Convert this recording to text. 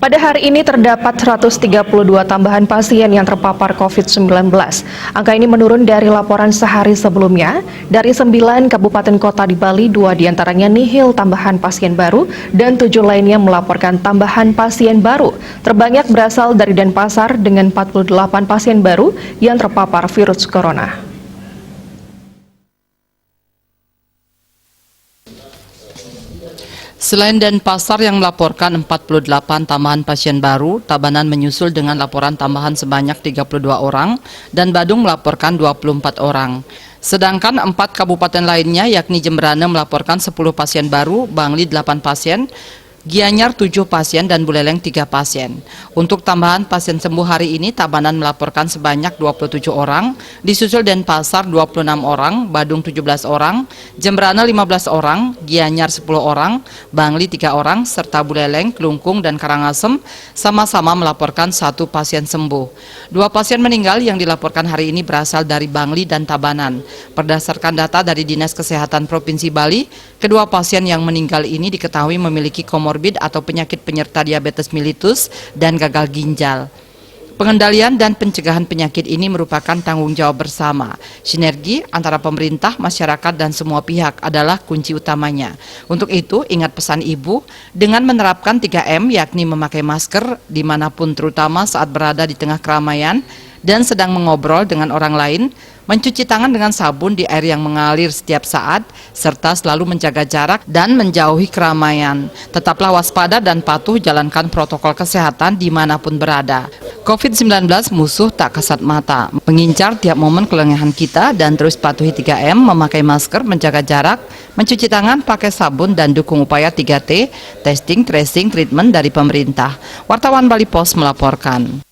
Pada hari ini terdapat 132 tambahan pasien yang terpapar COVID-19. Angka ini menurun dari laporan sehari sebelumnya. Dari 9 kabupaten kota di Bali, 2 diantaranya nihil tambahan pasien baru dan 7 lainnya melaporkan tambahan pasien baru. Terbanyak berasal dari Denpasar dengan 48 pasien baru yang terpapar virus corona. Selain Denpasar yang melaporkan 48 tambahan pasien baru, Tabanan menyusul dengan laporan tambahan sebanyak 32 orang dan Badung melaporkan 24 orang. Sedangkan 4 kabupaten lainnya yakni Jemberana melaporkan 10 pasien baru, Bangli 8 pasien, Gianyar 7 pasien dan Buleleng 3 pasien. Untuk tambahan pasien sembuh hari ini, Tabanan melaporkan sebanyak 27 orang, disusul Denpasar 26 orang, Badung 17 orang, Jemberana 15 orang, Gianyar 10 orang, Bangli 3 orang, serta Buleleng, Klungkung, dan Karangasem sama-sama melaporkan 1 pasien sembuh. 2 pasien meninggal yang dilaporkan hari ini berasal dari Bangli dan Tabanan. Berdasarkan data dari Dinas Kesehatan Provinsi Bali, kedua pasien yang meninggal ini diketahui memiliki komorbid atau penyakit penyerta diabetes mellitus dan gagal ginjal. Pengendalian dan pencegahan penyakit ini merupakan tanggung jawab bersama. Sinergi antara pemerintah, masyarakat, dan semua pihak adalah kunci utamanya. Untuk itu, ingat pesan Ibu, dengan menerapkan 3M, yakni memakai masker dimanapun terutama saat berada di tengah keramaian dan sedang mengobrol dengan orang lain, mencuci tangan dengan sabun di air yang mengalir setiap saat, serta selalu menjaga jarak dan menjauhi keramaian. Tetaplah waspada dan patuh jalankan protokol kesehatan dimanapun berada. COVID-19 musuh tak kasat mata, mengincar tiap momen kelengahan kita dan terus patuhi 3M, memakai masker, menjaga jarak, mencuci tangan, pakai sabun, dan dukung upaya 3T, testing, tracing, treatment dari pemerintah. Wartawan Bali Pos melaporkan.